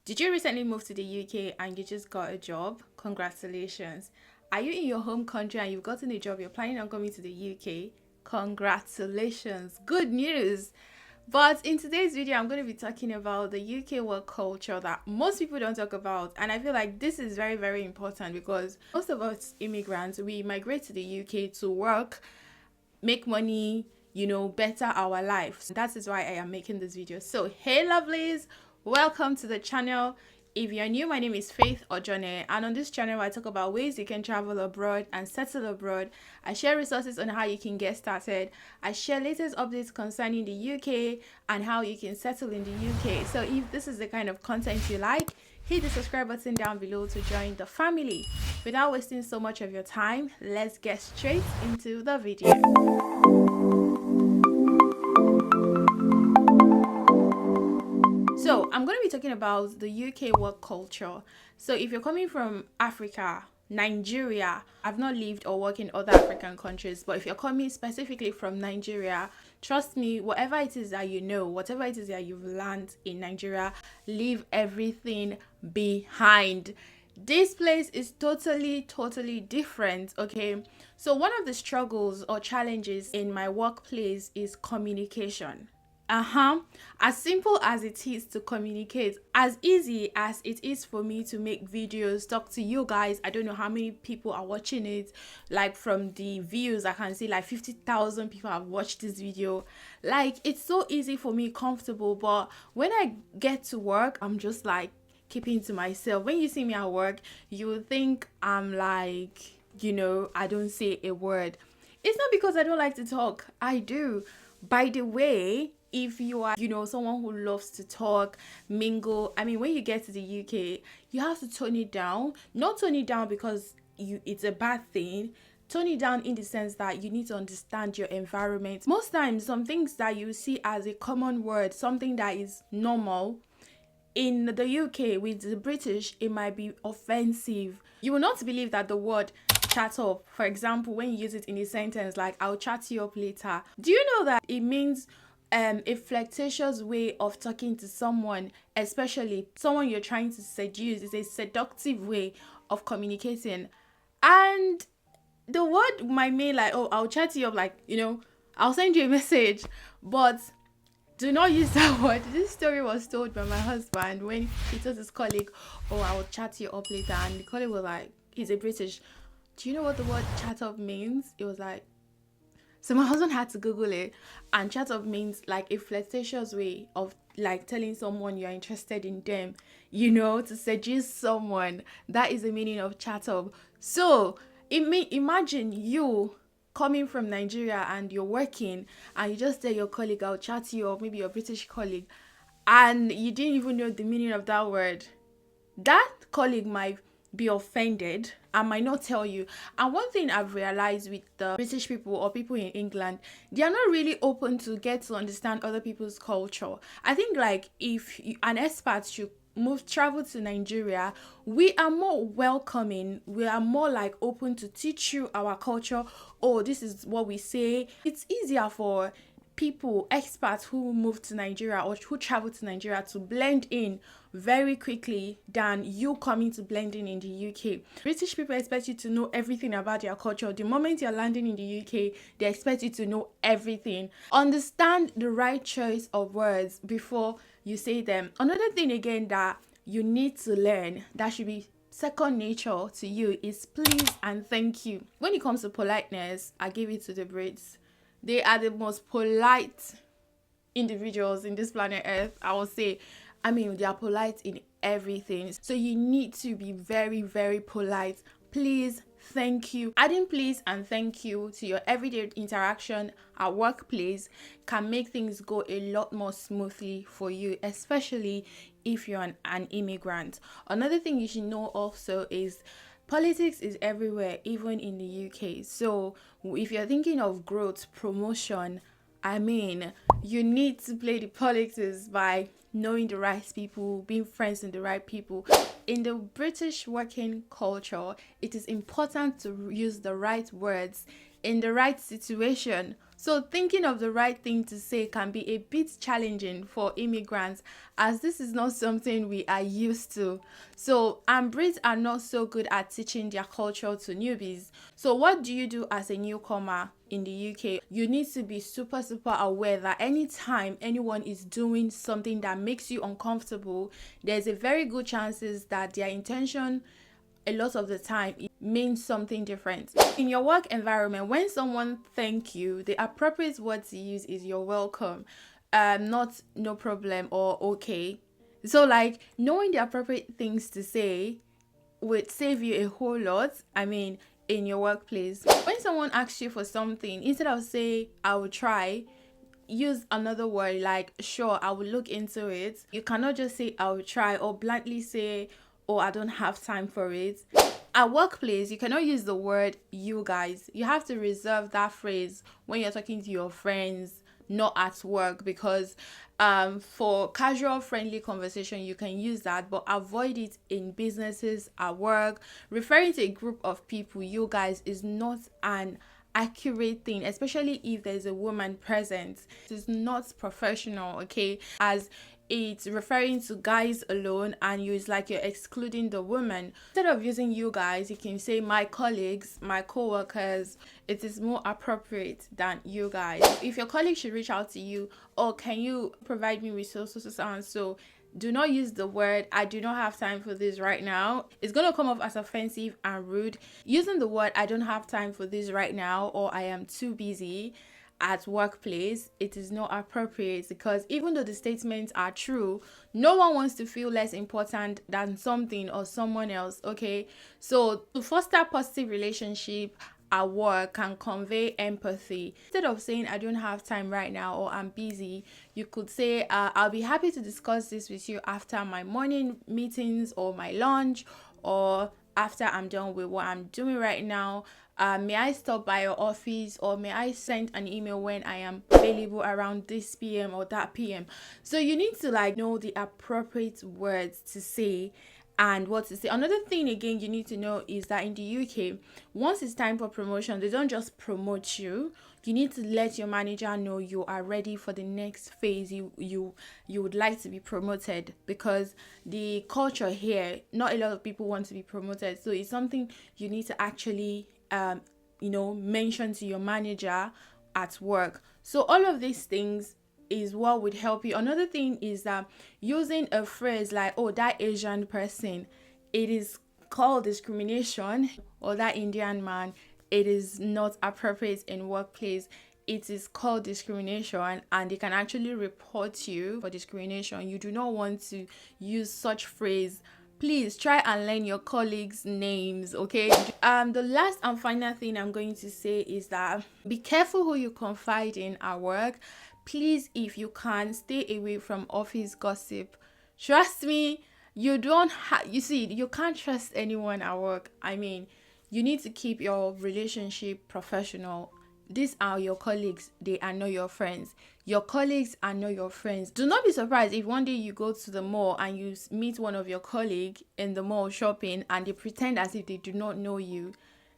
Did you recently move to the UK and you just got a job? Congratulations. Are you in your home country and you've gotten a job, you're planning on coming to the UK? Congratulations. Good news. But in today's video, I'm going to be talking about the UK work culture that most people don't talk about. And I feel like this is very, very important because most of us immigrants, we migrate to the UK to work, make money, better our lives. That is why I am making this video. So, hey lovelies, welcome to the channel. If you're new, my name is Faith Ojone, and on this channel I talk about ways you can travel abroad and settle abroad. I share resources on how you can get started. I share latest updates concerning the UK and how you can settle in the UK. So if this is the kind of content you like, hit the subscribe button down below to join the family. Without wasting so much of your time, let's get straight into the video. So I'm going to be talking about the UK work culture. So if you're coming from Africa, Nigeria, I've not lived or worked in other African countries, but if you're coming specifically from Nigeria, trust me, whatever it is that you know, whatever it is that you've learned in Nigeria, leave everything behind. This place is totally different. Okay, so one of the struggles or challenges in my workplace is communication. As simple as it is to communicate, as easy as it is for me to make videos, talk to you guys. I don't know how many people are watching it. Like from the views, I can see like 50,000 people have watched this video. Like, it's so easy for me, comfortable. But when I get to work, I'm just like keeping to myself. When you see me at work, you will think I'm like, I don't say a word. It's not because I don't like to talk. I do. By the way, if you are, someone who loves to talk, mingle, when you get to the UK, you have to tone it down. Not tone it down because it's a bad thing. Tone it down in the sense that you need to understand your environment. Most times, some things that you see as a common word, something that is normal, in the UK with the British, it might be offensive. You will not believe that the word chat up, for example, when you use it in a sentence like I'll chat you up later, do you know that it means a flirtatious way of talking to someone, especially someone you're trying to seduce? Is a seductive way of communicating. And the word might mean like, oh, I'll chat you up, like, I'll send you a message, but do not use that word. This story was told by my husband when he told his colleague, oh, I will chat you up later. And the colleague was like, he's a British. Do you know what the word chat up means? It was like, so my husband had to Google it. And chat up means like a flirtatious way of like telling someone you're interested in them, to seduce someone. That is the meaning of chat up. So imagine you coming from Nigeria and you're working and you just tell your colleague, I'll chat you, or maybe your British colleague, and you didn't even know the meaning of that word. That colleague might be offended and might not tell you. And one thing I've realized with the British people or people in England, they are not really open to get to understand other people's culture. I think like if an expat should travel to Nigeria, we are more welcoming, we are more like open to teach you our culture. Oh, this is what we say. It's easier for people, expats who move to Nigeria or who travel to Nigeria to blend in very quickly than you coming to blend in the UK. British people expect you to know everything about their culture. The moment you're landing in the UK, they expect you to know everything. Understand the right choice of words before you say them. Another thing again that you need to learn that should be second nature to you is please and thank you. When it comes to politeness, I give it to the Brits. They are the most polite individuals in this planet Earth, I will say. They are polite in everything. So you need to be very, very polite. Please, thank you. Adding please and thank you to your everyday interaction at workplace can make things go a lot more smoothly for you, especially if you're an immigrant. Another thing you should know also is politics is everywhere, even in the UK. So if you're thinking of growth, promotion, you need to play the politics by knowing the right people, being friends with the right people. In the British working culture, it is important to use the right words in the right situation So thinking of the right thing to say can be a bit challenging for immigrants, as this is not something we are used to. So, and Brits are not so good at teaching their culture to newbies. So what do you do as a newcomer in the UK? You need to be super, super aware that anytime anyone is doing something that makes you uncomfortable, there's a very good chances that their intention a lot of the time it means something different. In your work environment, when someone thank you, the appropriate word to use is you're welcome, not no problem or okay. So like knowing the appropriate things to say would save you a whole lot. I mean, in your workplace, when someone asks you for something, instead of say I will try, use another word like sure, I will look into it. You cannot just say I will try or bluntly say oh, I don't have time for it. At workplace, you cannot use the word you guys. You have to reserve that phrase when you're talking to your friends, not at work, because for casual friendly conversation you can use that, but avoid it in businesses, at work. Referring to a group of people you guys is not an accurate thing, especially if there's a woman present. It's not professional, okay, as it's referring to guys alone and it's like you're excluding the woman. Instead of using you guys, you can say my colleagues, my co-workers. It is more appropriate than you guys. If your colleague should reach out to you, or can you provide me with so, do not use the word I do not have time for this right now. It's going to come off as offensive and rude. Using the word I don't have time for this right now or I am too busy at workplace, it is not appropriate, because even though the statements are true, no one wants to feel less important than something or someone else, okay? So to foster positive relationship at work can convey empathy. Instead of saying I don't have time right now or I'm busy, you could say I'll be happy to discuss this with you after my morning meetings or my lunch, or after I'm done with what I'm doing right now. May I stop by your office, or may I send an email when I am available around this PM or that PM? So you need to like know the appropriate words to say and what to say. Another thing again you need to know is that in the UK, once it's time for promotion, they don't just promote you. You need to let your manager know you are ready for the next phase. You would like to be promoted, because the culture here, not a lot of people want to be promoted. So it's something you need to actually mention to your manager at work. So all of these things is what would help you. Another thing is that using a phrase like oh, that Asian person, it is called discrimination, or that Indian man, it is not appropriate in workplace. It is called discrimination, and they can actually report you for discrimination. You do not want to use such phrase. Please try and learn your colleagues' names, okay? The last and final thing I'm going to say is that be careful who you confide in at work. Please, if you can, stay away from office gossip. Trust me, you can't trust anyone at work. I mean, you need to keep your relationship professional. These are your colleagues, they are not your friends. Your colleagues are not your friends. Do not be surprised if one day you go to the mall and you meet one of your colleagues in the mall shopping and they pretend as if they do not know you.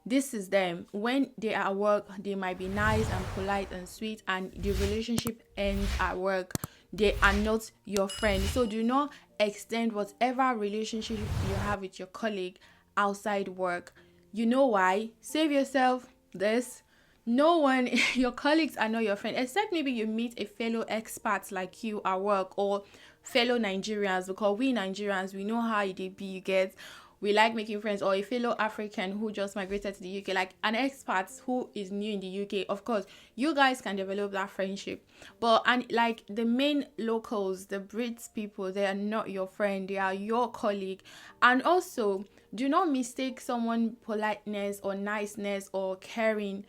This is them. When they are at work, they might be nice and polite and sweet, and the relationship ends at work. They are not your friend. So do not extend whatever relationship you have with your colleague outside work. You know why? Save yourself this. No one, your colleagues are not your friend, except maybe you meet a fellow expat like you at work, or fellow Nigerians, because we Nigerians, we know how it be, you get. We like making friends, or a fellow African who just migrated to the UK, like an expat who is new in the UK. Of course, you guys can develop that friendship. But and like the main locals, the Brits people, they are not your friend, they are your colleague. And also, do not mistake someone politeness or niceness or caring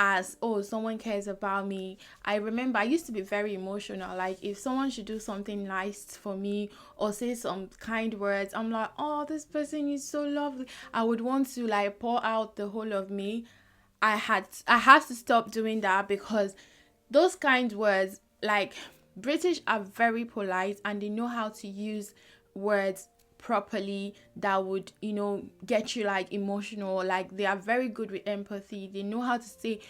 as oh, someone cares about me. I remember I used to be very emotional. Like if someone should do something nice for me or say some kind words, I'm like, oh, this person is so lovely. I would want to like pour out the whole of me. I have to stop doing that, because those kind words, like British are very polite and they know how to use words properly that would get you like emotional. Like they are very good with empathy. They know how to say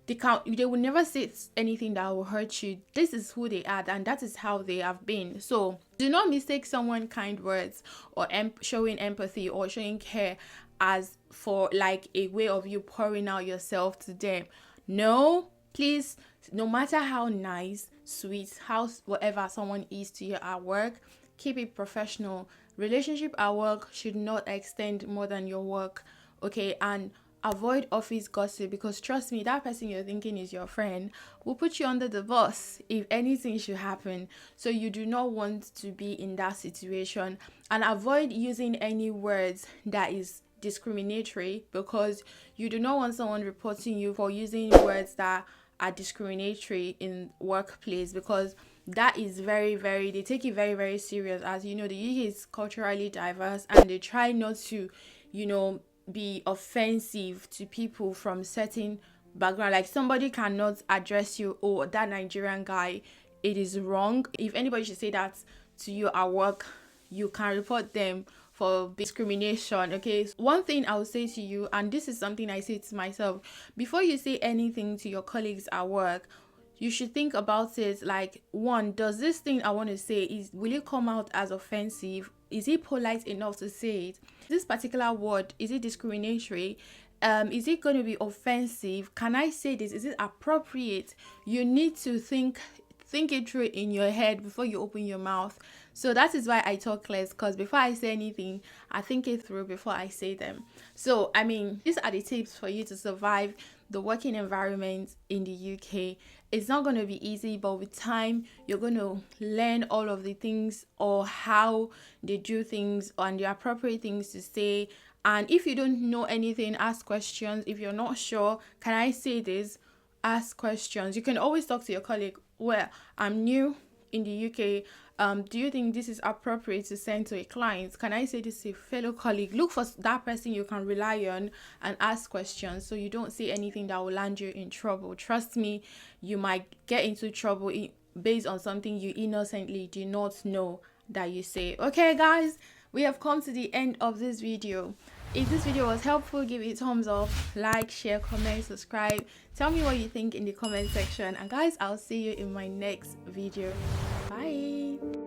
they will never say anything that will hurt you. This is who they are, and that is how they have been. So do not mistake someone kind words or showing empathy or showing care as for like a way of you pouring out yourself to them. No, please, no matter how nice, sweet, how whatever someone is to you at work, keep it professional. Relationship at work should not extend more than your work, okay? And avoid office gossip, because trust me, that person you're thinking is your friend will put you under the bus if anything should happen. So you do not want to be in that situation. And avoid using any words that is discriminatory, because you do not want someone reporting you for using words that are discriminatory in workplace, because that is very, very, they take it very, very serious. As you know, the UK is culturally diverse, and they try not to, be offensive to people from certain background. Like, somebody cannot address you, oh, that Nigerian guy, it is wrong. If anybody should say that to you at work, you can report them for discrimination. Okay, so one thing I will say to you, and this is something I say to myself, before you say anything to your colleagues at work, you should think about it. Like, one, does this thing I want to say, will it come out as offensive? Is it polite enough to say it? This particular word, is it discriminatory? Is it going to be offensive? Can I say this? Is it appropriate? You need to think it through in your head before you open your mouth. So that is why I talk less, because before I say anything, I think it through before I say them. So I mean, these are the tips for you to survive the working environment in the UK. It's not going to be easy, but with time you're going to learn all of the things, or how they do things, and the appropriate things to say. And if you don't know anything, ask questions. If you're not sure, can I say this? Ask questions. You can always talk to your colleague. Well, I'm new in the UK. Do you think this is appropriate to send to a client? Can I say this to a fellow colleague? Look for that person you can rely on and ask questions, so you don't say anything that will land you in trouble. Trust me, you might get into trouble based on something you innocently do not know that you say. Okay, guys, we have come to the end of this video. If this video was helpful, give it a thumbs up, like, share, comment, subscribe. Tell me what you think in the comment section. And guys, I'll see you in my next video. Bye.